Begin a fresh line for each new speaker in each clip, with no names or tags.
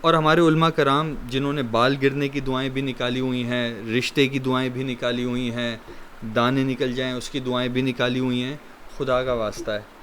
اور ہمارے علماء کرام جنہوں نے بال گرنے کی دعائیں بھی نکالی ہوئی ہیں، رشتے کی دعائیں بھی نکالی ہوئی ہیں، دانے نکل جائیں اس کی دعائیں بھی نکالی ہوئی ہیں، خدا کا واسطہ ہے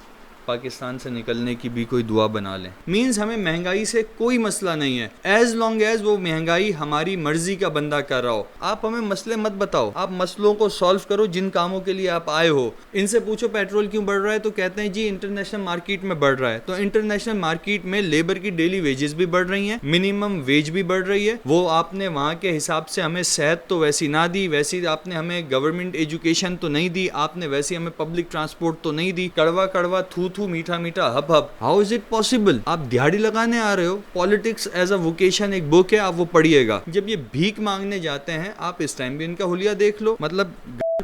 پاکستان سے نکلنے کی بھی کوئی دعا بنا لیں۔ مینز ہمیں مہنگائی سے کوئی مسئلہ نہیں ہے، ایز لانگ ایز وہ مہنگائی ہماری مرضی کا بندہ کر رہا ہو۔ آپ ہمیں مسئلے مت بتاؤ، آپ مسئلوں کو سالو کرو جن کاموں کے لیے آپ آئے ہو۔ ان سے پوچھو پیٹرول کیوں بڑھ رہا ہے تو کہتے ہیں جی انٹرنیشنل مارکیٹ میں بڑھ رہا ہے، تو انٹرنیشنل مارکیٹ میں لیبر کی ڈیلی ویجز بھی بڑھ رہی ہیں، منیمم ویج بھی بڑھ رہی ہے۔ وہ آپ نے وہاں کے حساب سے ہمیں صحت تو ویسی نہ دی، ویسی آپ نے ہمیں گورنمنٹ ایجوکیشن تو نہیں دی، آپ نے ویسی ہمیں پبلک ٹرانسپورٹ تو نہیں دی، کڑوا کڑوا تھو تھو میٹھا میٹھا hub hub. How is it possible? آپ دیہڑی لگانے آ رہے ہو؟ پالیٹکس ایز اے ووکیشن ایک بک ہے، آپ وہ پڑھیے گا۔ جب یہ بھیک مانگنے جاتے ہیں آپ اس ٹائم بھی ان کا حلیہ دیکھ لو، مطلب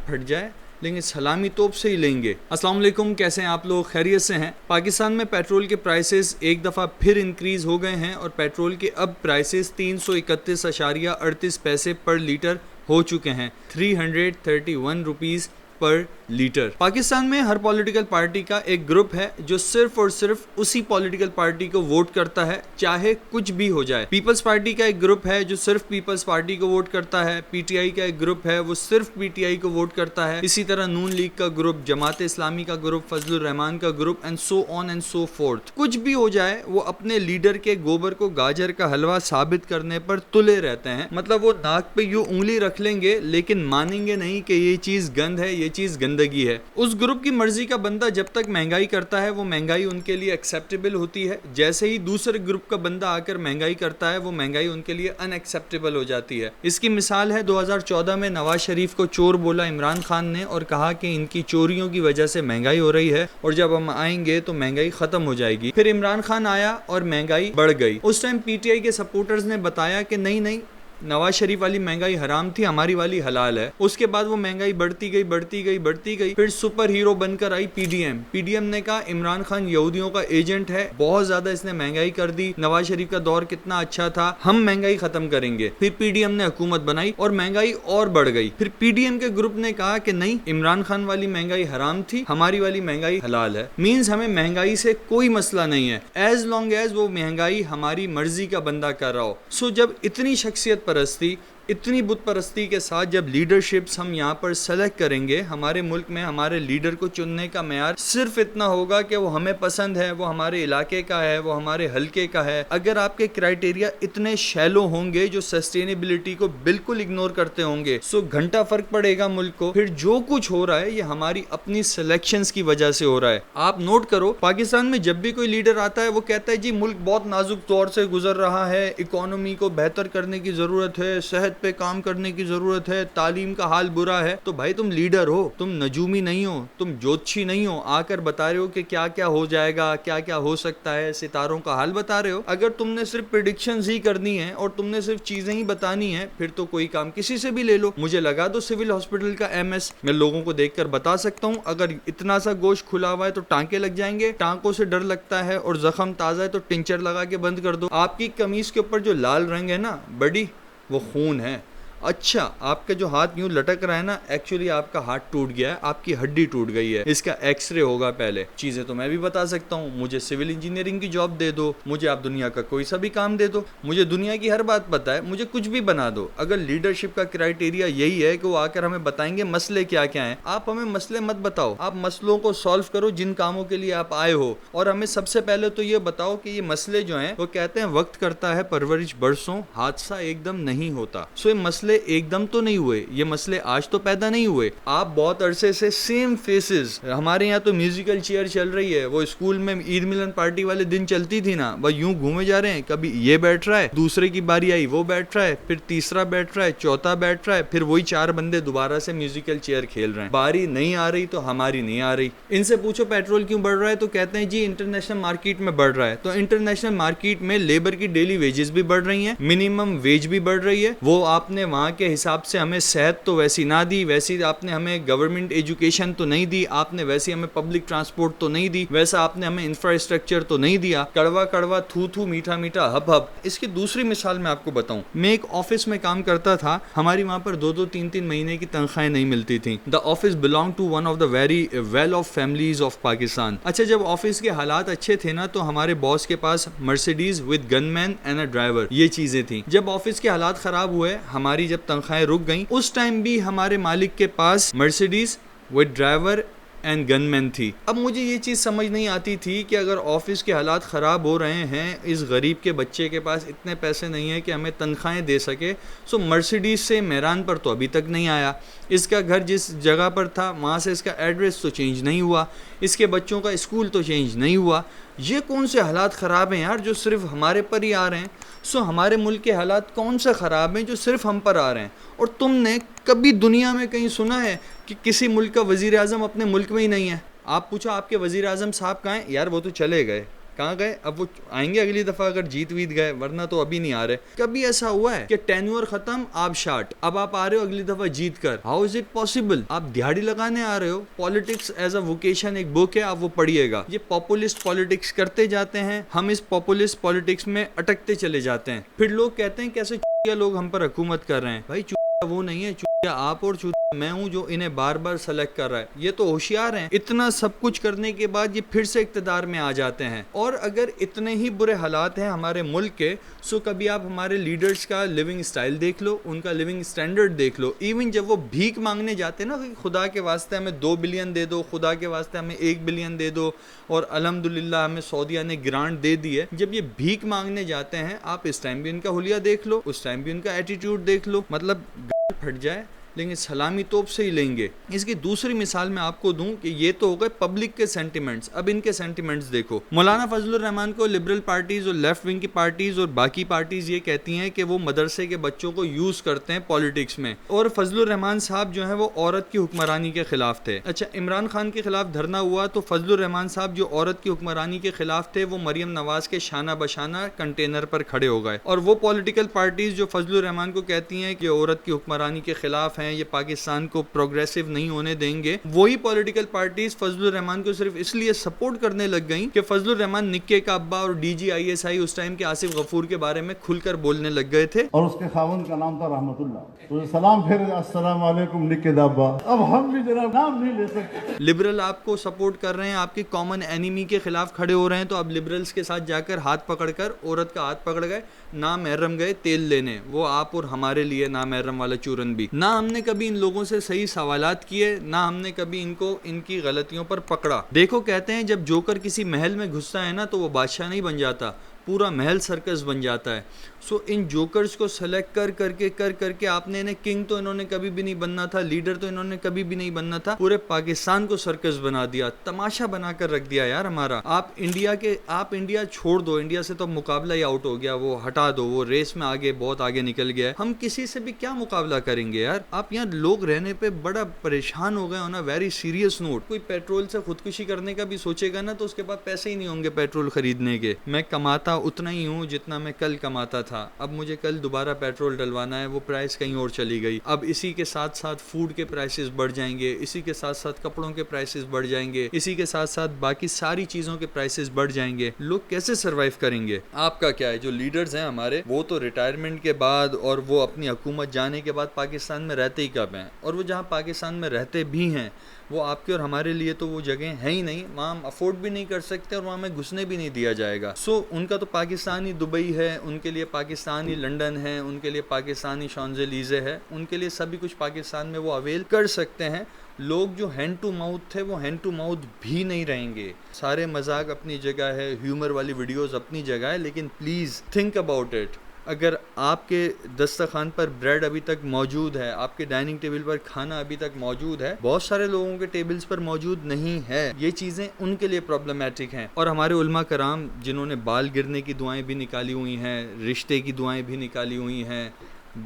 پھٹ جائے لیکن سلامی توپ سے ہی لیں گے۔ السلام علیکم، کیسے ہیں آپ لوگ؟ خیریت سے ہیں؟ پاکستان میں پیٹرول کے پرائسز ایک دفعہ پھر انکریز ہو گئے ہیں اور پیٹرول کے اب پرائسز 331.38 پیسے پر لیٹر ہو چکے ہیں، 331 روپیز پر لیٹر۔ پاکستان میں ہر پولیٹیکل پارٹی کا ایک گروپ ہے جو صرف اور صرف اسی پولیٹیکل پارٹی کو ووٹ کرتا ہے چاہے کچھ بھی ہو جائے۔ پیپلز پارٹی کا ایک گروپ ہے جو صرف پیپلز پارٹی کو ووٹ کرتا ہے، پی ٹی آئی کا ایک گروپ ہے وہ صرف پی ٹی آئی کو ووٹ کرتا ہے، اسی طرح نون لیگ کا گروپ، جماعت اسلامی کا گروپ، فضل الرحمان کا group and so on and so forth. کچھ بھی ہو جائے وہ اپنے لیڈر کے گوبر کو گاجر کا حلوہ ثابت کرنے پر تلے رہتے ہیں، مطلب وہ ناک پہ یوں انگلی رکھ لیں گے لیکن مانیں گے نہیں کہ یہ چیز گند ہے، یہ چیز گندگی ہے۔ اس گروپ کی مرضی کا بندہ جب تک مہنگائی کرتا ہے وہ مہنگائی ان کے لیے ایکسیپٹیبل ہوتی ہے، جیسے ہی دوسرے گروپ کا بندہ آ کر مہنگائی کرتا ہے وہ مہنگائی ان کے لیے ان ایکسیپٹیبل ہو جاتی ہے۔ اس کی مثال ہے 2014 میں نواز شریف کو چور بولا عمران خان نے اور کہا کہ ان کی چوریوں کی وجہ سے مہنگائی ہو رہی ہے اور جب ہم آئیں گے تو مہنگائی ختم ہو جائے گی۔ پھر عمران خان آیا اور مہنگائی بڑھ گئی۔ اس ٹائم پی ٹی آئی کے سپورٹرز نے بتایا کہ نہیں نواز شریف والی مہنگائی حرام تھی، ہماری والی حلال ہے۔ اس کے بعد وہ مہنگائی بڑھتی گئی، پھر سپر ہیرو بن کر آئی پی ڈی ایم نے کہا عمران خان یہودیوں کا ایجنٹ ہے، بہت زیادہ اس نے مہنگائی کر دی، نواز شریف کا دور کتنا اچھا تھا، ہم مہنگائی ختم کریں گے۔ پھر پی ڈی ایم نے حکومت بنائی اور مہنگائی اور بڑھ گئی۔ پھر پی ڈی ایم کے گروپ نے کہا کہ نہیں عمران خان والی مہنگائی حرام تھی، ہماری والی مہنگائی حلال ہے۔ مینز ہمیں مہنگائی سے کوئی مسئلہ نہیں ہے، ایز لانگ ایز وہ مہنگائی ہماری مرضی کا بندہ کر رہا ہو۔ سو جب اتنی شخصیت پرستی، اتنی بت پرستی کے ساتھ جب لیڈرشپس ہم یہاں پر سلیکٹ کریں گے، ہمارے ملک میں ہمارے لیڈر کو چننے کا معیار صرف اتنا ہوگا کہ وہ ہمیں پسند ہے، وہ ہمارے علاقے کا ہے، وہ ہمارے حلقے کا ہے۔ اگر آپ کے کرائیٹیریا اتنے شیلو ہوں گے جو سسٹینیبلٹی کو بالکل اگنور کرتے ہوں گے، سو گھنٹہ فرق پڑے گا ملک کو۔ پھر جو کچھ ہو رہا ہے یہ ہماری اپنی سلیکشنز کی وجہ سے ہو رہا ہے۔ آپ نوٹ کرو پاکستان میں جب بھی کوئی لیڈر آتا ہے وہ کہتا ہے جی ملک بہت نازک دور سے گزر رہا ہے، اکانومی کو بہتر کرنے کی ضرورت ہے، صحت پہ کام کرنے کی ضرورت ہے، تعلیم کا حال برا ہے۔ تو بھائی تم لیڈر ہو، تم نجومی نہیں ہو، تم جوتشی نہیں ہو، آ کر بتا رہے ہو کہ کیا کیا ہو جائے گا، کیا کیا ہو سکتا ہے، ستاروں کا حال بتا رہے ہو۔ اگر تم نے صرف پریڈکشنز ہی کرنی ہے اور تم نے صرف چیزیں ہی بتانی ہیں پھر تو کوئی کام کسی سے بھی لے لو، مجھے لگا دو سول ہاسپٹل کا ایم ایس، میں لوگوں کو دیکھ کر بتا سکتا ہوں اگر اتنا سا گوشت کھلا ہوا ہے تو ٹانکے لگ جائیں گے، ٹانکوں سے ڈر لگتا ہے اور زخم تازہ ہے تو ٹنچر لگا کے بند کر دو۔ آپ کی قمیص کے اوپر جو لال رنگ ہے نا بڑی، وہ خون ہے۔ اچھا آپ کا جو ہاتھ یوں لٹک رہا ہے نا، ایکچولی آپ کا ہاتھ ٹوٹ گیا ہے، آپ کی ہڈی ٹوٹ گئی ہے، اس کا ایکس رے ہوگا پہلے۔ چیزیں تو میں بھی بتا سکتا ہوں، مجھے سول انجینئرنگ کی جاب دے دو، مجھے آپ دنیا کا کوئی سا بھی کام دے دو، مجھے دنیا کی ہر بات پتہ ہے، مجھے کچھ بھی بنا دو۔ اگر لیڈرشپ کا کرائیٹیریا یہی ہے کہ وہ آ کر ہمیں بتائیں گے مسئلے کیا کیا ہیں، آپ ہمیں مسئلے مت بتاؤ، آپ مسئلوں کو سالو کرو جن کاموں کے لیے آپ آئے ہو، اور ہمیں سب سے پہلے تو یہ بتاؤ کہ یہ مسئلے جو ہیں وہ کہتے ہیں وقت کرتا ہے پرورش برسوں، حادثہ ایک دم نہیں ہوتا۔ سو یہ مسئلے ایک دم تو نہیں ہوئے، یہ مسئلے آج تو پیدا نہیں ہوئے۔ آپ بہت عرصے سے سیم فیسز، ہمارے یہاں تو میوزیکل چیئر چل رہی ہے، وہ اسکول میں عید ملن پارٹی والے دن چلتی تھی نا، بس یوں گھومے جا رہے ہیں، کبھی یہ بیٹھ رہا ہے، دوسرے کی باری آئی وہ بیٹھ رہا ہے، پھر تیسرا بیٹھ رہا ہے، چوتھا بیٹھ رہا ہے، پھر وہی 4 بندے دوبارہ سے میوزیکل چیئر کھیل رہے ہیں۔ باری نہیں آ رہی تو ہماری نہیں آ رہی۔ ان سے پوچھو پیٹرول کیوں بڑھ رہا ہے تو کہتے ہیں جی انٹرنیشنل مارکیٹ میں بڑھ رہا ہے، تو انٹرنیشنل مارکیٹ میں لیبر کی ڈیلی ویجز بھی بڑھ رہی ہیں، منیمم ویج بھی بڑھ رہی ہے۔ وہ آپ نے وہاں وہاں کے حساب سے ہمیں صحت تو ویسی نہ دی, ویسی آپ نے ہمیں گورنمنٹ ایجوکیشن تو نہیں دی, آپ نے ویسی ہمیں پبلک ٹرانسپورٹ تو نہیں دی, ویسا آپ نے ہمیں انفراسٹرکچر تو نہیں دیا. کڑوا کڑوا, تھو تھو, میٹھا میٹھا, ہب ہب. اس کی دوسری مثال میں آپ کو بتاؤں, میں ایک آفس میں کام کرتا تھا, ہماری وہاں پر 2-2 3-3 مہینے کی تنخواہیں نہیں ملتی تھیں. The office belong to one of the very well of families of Pakistan. اچھا, جب آفس کے حالات اچھے تھے نا, تو ہمارے باس کے پاس Mercedes with gunman and a driver, یہ چیزیں تھیں. جب آفس کے حالات خراب ہوئے, ہماری جب تنخواہیں رک گئیں, اس ٹائم بھی ہمارے مالک کے پاس مرسیڈیز ود ڈرائیور اینڈ گن مین تھی. اب مجھے یہ چیز سمجھ نہیں آتی تھی کہ اگر آفس کے حالات خراب ہو رہے ہیں, اس غریب کے بچے کے پاس اتنے پیسے نہیں ہیں کہ ہمیں تنخواہیں دے سکے, سو مرسیڈیز سے میران پر تو ابھی تک نہیں آیا. اس کا گھر جس جگہ پر تھا وہاں سے اس کا ایڈریس تو چینج نہیں ہوا, اس کے بچوں کا اسکول تو چینج نہیں ہوا. یہ کون سے حالات خراب ہیں یار جو صرف ہمارے پر ہی آ رہے ہیں؟ سو ہمارے ملک کے حالات کون سے خراب ہیں جو صرف ہم پر آ رہے ہیں؟ اور تم نے کبھی دنیا میں کہیں سنا ہے کہ کسی ملک کا وزیر اعظم اپنے ملک میں ہی نہیں ہے؟ آپ پوچھو آپ کے وزیر اعظم صاحب کہاں ہیں؟ یار وہ تو چلے گئے. کہاں گئے؟ اب وہ آئیں گے اگلی دفعہ اگر جیت ویت گئے, ورنہ تو ابھی نہیں آ رہے. کبھی ایسا ہوا ہے کہ ٹینیور ختم, آپ شارٹ, اب آپ آ رہے ہو اگلی دفعہ جیت کر؟ How is it possible? آپ دیہڑی لگانے آ رہے ہو. پالیٹکس ایز اے ووکیشن ایک بک ہے, آپ وہ پڑھیے گا. یہ پاپولسٹ پالیٹکس کرتے جاتے ہیں, ہم اس پاپولسٹ پالیٹکس میں اٹکتے چلے جاتے ہیں. پھر لوگ کہتے ہیں کیسے چوتیا لوگ ہم پر حکومت کر رہے ہیں. بھائی چوتیا وہ نہیں ہے, چوتیا آپ اور چوتیا میں ہوں جو انہیں بار بار سلیکٹ کر رہا ہے. یہ تو ہوشیار ہیں, اتنا سب کچھ کرنے کے بعد یہ پھر سے اقتدار میں آ جاتے ہیں. اور اگر اتنے ہی برے حالات ہیں ہمارے ملک کے, سو کبھی آپ ہمارے لیڈرز کا لیونگ سٹائل دیکھ لو, ان کا لیونگ سٹینڈرڈ دیکھ لو. ایون جب وہ بھیک مانگنے جاتے ہیں نا, خدا کے واسطے ہمیں 2 بلین دے دو, خدا کے واسطے ہمیں 1 بلین دے دو, اور الحمدللہ ہمیں سعودیہ نے گرانٹ دے دی ہے. جب یہ بھیک مانگنے جاتے ہیں, آپ اس ٹائم بھی ان کا حلیہ دیکھ لو, اس ٹائم بھی ان کا ایٹیٹیوڈ دیکھ لو. مطلب گال پھٹ جائے لیکن سلامی توپ سے ہی لیں گے. اس کی دوسری مثال میں آپ کو دوں کہ یہ تو ہو گئے پبلک کے سینٹیمنٹس. اب ان کے سینٹیمنٹس دیکھو. مولانا فضل الرحمان کو لبرل پارٹیز اور لیفٹ ونگ کی پارٹیز اور باقی پارٹیز یہ کہتی ہیں کہ وہ مدرسے کے بچوں کو یوز کرتے ہیں پالیٹکس میں, اور فضل الرحمان صاحب جو ہیں وہ عورت کی حکمرانی کے خلاف تھے. اچھا, عمران خان کے خلاف دھرنا ہوا تو فضل الرحمان صاحب جو عورت کی حکمرانی کے خلاف تھے, وہ مریم نواز کے شانہ بشانہ کنٹینر پر کھڑے ہو گئے. اور وہ پولیٹیکل پارٹیز جو فضل الرحمان کو کہتی ہیں کہ عورت کی حکمرانی کے خلاف ہیں, یہ پاکستان کو پروگریسو نہیں ہونے دیں گے, وہی پولیٹیکل پارٹیز فضل الرحمان کو صرف اس لیے سپورٹ کرنے لگ گئیں کہ فضل الرحمان نکے کا ابا اور D G I S I اس ٹائم کے آصف غفور کے بارے میں کھل کر بولنے لگ گئے تھے.
اور اس کے خاوند کا نام تھا رحمت اللہ. تو سلام پھر السلام علیکم نکے دا ابا. اب ہم بھی جناب نام نہیں لے سکتے.
لبرل آپ کو سپورٹ کر رہے ہیں, آپ کے کامن اینیمی کے خلاف کھڑے ہو رہے ہیں, تو اب لبرلز کے ساتھ جا کر ہاتھ پکڑ کر عورت کا ہاتھ پکڑ گئے, نامحرم گئے تیل لینے. وہ آپ اور ہمارے لیے نامحرم والا چورن بھی. نہ ہم نے کبھی ان لوگوں سے صحیح سوالات کیے, نہ ہم نے کبھی ان کو ان کی غلطیوں پر پکڑا. دیکھو کہتے ہیں جب جوکر کسی محل میں گھستا ہے نا, تو وہ بادشاہ نہیں بن جاتا, پورا محل سرکس بن جاتا ہے. سو ان جوکرز کو سلیکٹ کر کے آپ نے انہیں کنگ تو انہوں نے کبھی بھی نہیں بننا تھا, لیڈر تو انہوں نے کبھی بھی نہیں بننا تھا, پورے پاکستان کو سرکس بنا دیا, تماشا بنا کر رکھ دیا یار ہمارا. آپ انڈیا چھوڑ دو, انڈیا سے تو مقابلہ ہی آؤٹ ہو گیا, وہ ہٹا دو, وہ ریس میں آگے بہت آگے نکل گیا ہے. ہم کسی سے بھی کیا مقابلہ کریں گے یار؟ آپ یہاں لوگ رہنے پہ بڑا پریشان ہو گئے ہونا. ویری سیریس نوٹ, کوئی پیٹرول سے خودکشی کرنے کا بھی سوچے گا نا, تو اس کے بعد پیسے ہی نہیں ہوں گے پیٹرول خریدنے کے. میں کماتا اتنا ہی ہوں جتنا میں کل کماتا تھا. اب مجھے کل دوبارہ پیٹرول ڈلوانا ہے, وہ پرائس کہیں اور چلی گئی. اب اسی کے ساتھ ساتھ فوڈ کے پرائسز بڑھ جائیں گے, اسی کے ساتھ ساتھ کپڑوں کے پرائسز بڑھ جائیں گے, اسی کے ساتھ ساتھ باقی ساری چیزوں کے پرائسز بڑھ جائیں گے. لوگ کیسے سروائیو کریں گے؟ آپ کا کیا ہے؟ جو لیڈرز ہیں ہمارے, وہ تو ریٹائرمنٹ کے بعد اور وہ اپنی حکومت جانے کے بعد پاکستان میں رہتے ہی کب ہیں, اور وہ جہاں پاکستان میں رہتے بھی ہیں وہ آپ کے اور ہمارے لیے تو وہ جگہ ہیں ہی نہیں, وہاں ہم افورڈ بھی نہیں کر سکتے, اور وہاں ہمیں گھسنے بھی نہیں دیا جائے گا. سو ان کا تو پاکستان ہی دبئی ہے, ان کے لیے پاکستان ہی لنڈن ہے, ان کے لیے پاکستانی شانزلیزے ہے, ان کے لیے سبھی کچھ پاکستان میں وہ اویل کر سکتے ہیں. لوگ جو ہینڈ ٹو ماؤتھ تھے وہ ہینڈ ٹو ماؤتھ بھی نہیں رہیں گے. سارے مذاق اپنی جگہ ہے, ہیومر والی ویڈیوز اپنی جگہ ہے, لیکن پلیز تھنک اباؤٹ اٹ. اگر آپ کے دسترخوان پر بریڈ ابھی تک موجود ہے, آپ کے ڈائننگ ٹیبل پر کھانا ابھی تک موجود ہے, بہت سارے لوگوں کے ٹیبلز پر موجود نہیں ہے. یہ چیزیں ان کے لیے پرابلمیٹک ہیں. اور ہمارے علماء کرام جنہوں نے بال گرنے کی دعائیں بھی نکالی ہوئی ہیں, رشتے کی دعائیں بھی نکالی ہوئی ہیں,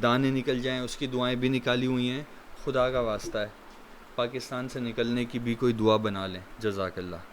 دانے نکل جائیں اس کی دعائیں بھی نکالی ہوئی ہیں, خدا کا واسطہ ہے پاکستان سے نکلنے کی بھی کوئی دعا بنا لیں. جزاک اللہ.